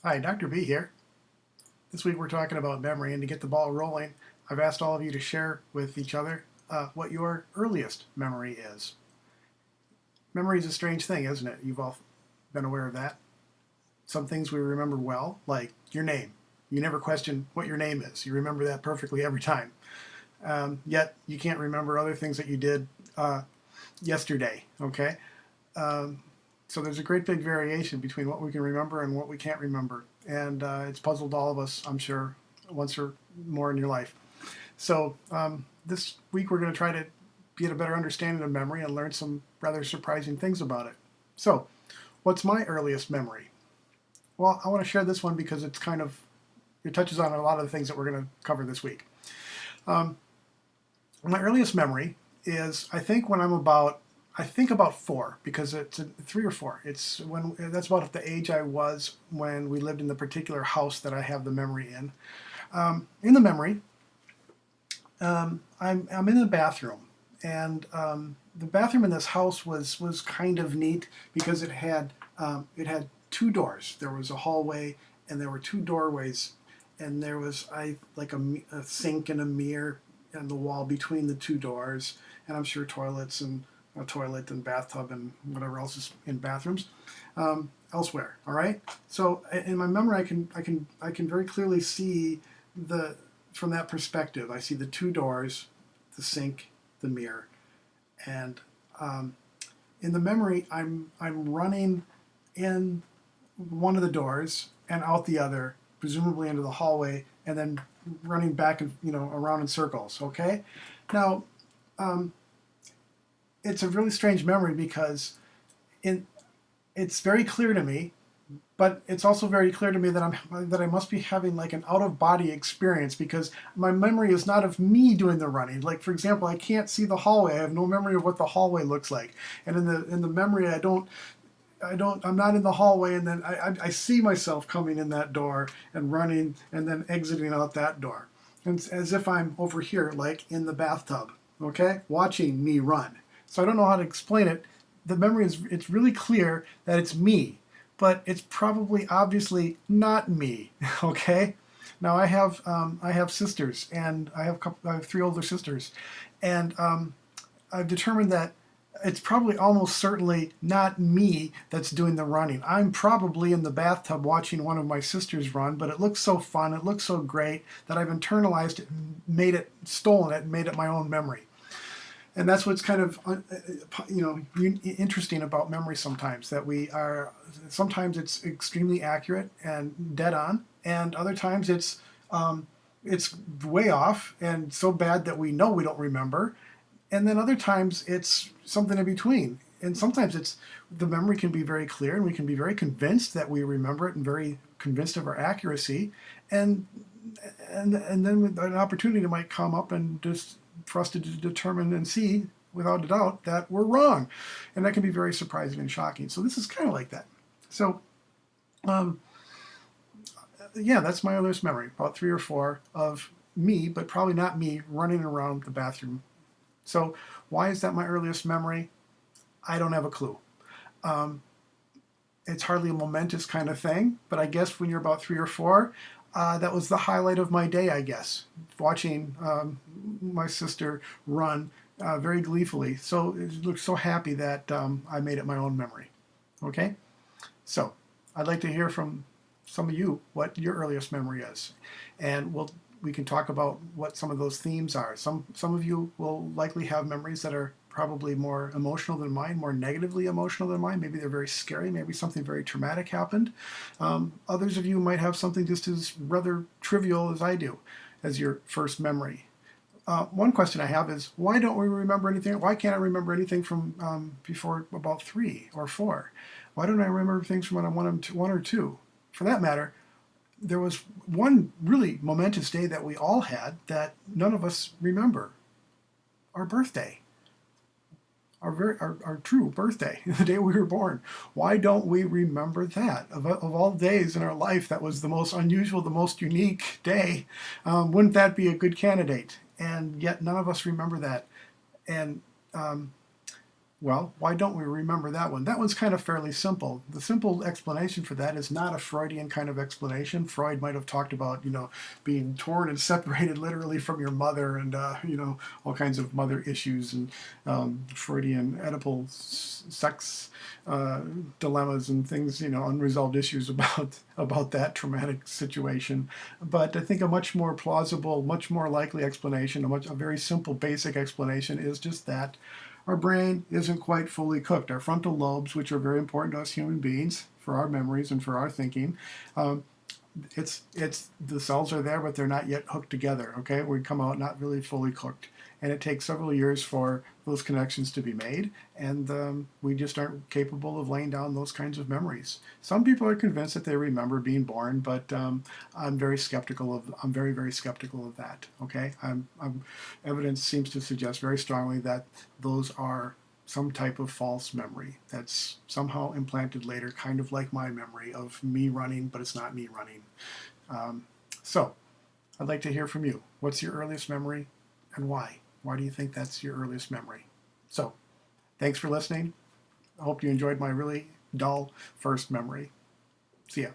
Hi, Dr. B here. This week we're talking about memory, and to get the ball rolling, I've asked all of you to share with each other what your earliest memory is. Memory is a strange thing, isn't it? You've all been aware of that. Some things we remember well, like your name. You never question what your name is. You remember that perfectly every time. Yet you can't remember other things that you did yesterday, okay? So there's a great big variation between what we can remember and what we can't remember. And it's puzzled all of us, I'm sure, once or more in your life. So this week we're going to try to get a better understanding of memory and learn some rather surprising things about it. So what's my earliest memory? Well, I want to share this one because it touches on a lot of the things that we're going to cover this week. My earliest memory is, I think about 4, because it's 3 or 4. That's about the age I was when we lived in the particular house that I have the memory in. In the memory, I'm in the bathroom, and the bathroom in this house was kind of neat because it had 2 doors. There was a hallway, and there were 2 doorways, and there was a sink and a mirror on the wall between the 2 doors, and I'm sure toilets and a toilet and bathtub and whatever else is in bathrooms elsewhere. All right. So in my memory, I can very clearly see from that perspective. I see the 2 doors, the sink, the mirror, and in the memory, I'm running in one of the doors and out the other, presumably into the hallway, and then running back and around in circles. Okay. Now. It's a really strange memory because it's very clear to me, but it's also very clear to me that I must be having like an out-of-body experience, because my memory is not of me doing the running. Like, for example, I can't see the hallway. I have no memory of what the hallway looks like, and in the memory, I'm not in the hallway, and then I see myself coming in that door and running and then exiting out that door, and as if I'm over here, like in the bathtub, okay, watching me run. So I don't know how to explain it. The memory it's really clear that it's me, but it's probably obviously not me. Okay. Now I have sisters, and I have 3 older sisters, and I've determined that it's probably almost certainly not me that's doing the running. I'm probably in the bathtub watching one of my sisters run, but it looks so fun, it looks so great that I've internalized it, stolen it, and made it my own memory. And that's what's kind of interesting about memory sometimes, that sometimes it's extremely accurate and dead on, and other times it's way off and so bad that we know we don't remember, and then other times it's something in between. And sometimes the memory can be very clear, and we can be very convinced that we remember it and very convinced of our accuracy, and then an opportunity might come up and just for us to determine and see without a doubt that we're wrong, and that can be very surprising and shocking. So this is kind of like that. So yeah, that's my earliest memory, about 3 or 4 of me, but probably not me, running around the bathroom. So why is that my earliest memory? I don't have a clue. It's hardly a momentous kind of thing, but I guess when you're about 3 or 4, that was the highlight of my day, I guess, watching my sister run very gleefully. So it looked so happy that I made it my own memory. Okay? So I'd like to hear from some of you what your earliest memory is. And we can talk about what some of those themes are. Some of you will likely have memories that are probably more emotional than mine, more negatively emotional than mine. Maybe they're very scary. Maybe something very traumatic happened. Others of you might have something just as rather trivial as I do as your first memory. One question I have is, why don't we remember anything? Why can't I remember anything from before about 3 or 4? Why don't I remember things from when I'm 1 or 2? For that matter, there was one really momentous day that we all had that none of us remember: our birthday. Our true birthday, the day we were born. Why don't we remember that? Of all days in our life, that was the most unusual, the most unique day. Wouldn't that be a good candidate? And yet none of us remember that. And Well, why don't we remember that one? That one's kind of fairly simple. The simple explanation for that is not a Freudian kind of explanation. Freud might have talked about, being torn and separated literally from your mother, and, all kinds of mother issues, and Freudian Oedipal sex dilemmas and things, unresolved issues about that traumatic situation. But I think a much more plausible, much more likely explanation, a very simple, basic explanation is just that our brain isn't quite fully cooked. Our frontal lobes, which are very important to us human beings for our memories and for our thinking, it's the cells are there, but they're not yet hooked together. Okay, we come out not really fully cooked, and it takes several years for those connections to be made, and we just aren't capable of laying down those kinds of memories. Some people are convinced that they remember being born, but I'm very skeptical of. I'm very, very skeptical of that. Okay, evidence seems to suggest very strongly that those are some type of false memory that's somehow implanted later, kind of like my memory of me running, but it's not me running. So I'd like to hear from you. What's your earliest memory, and why? Why do you think that's your earliest memory? So thanks for listening. I hope you enjoyed my really dull first memory. See ya.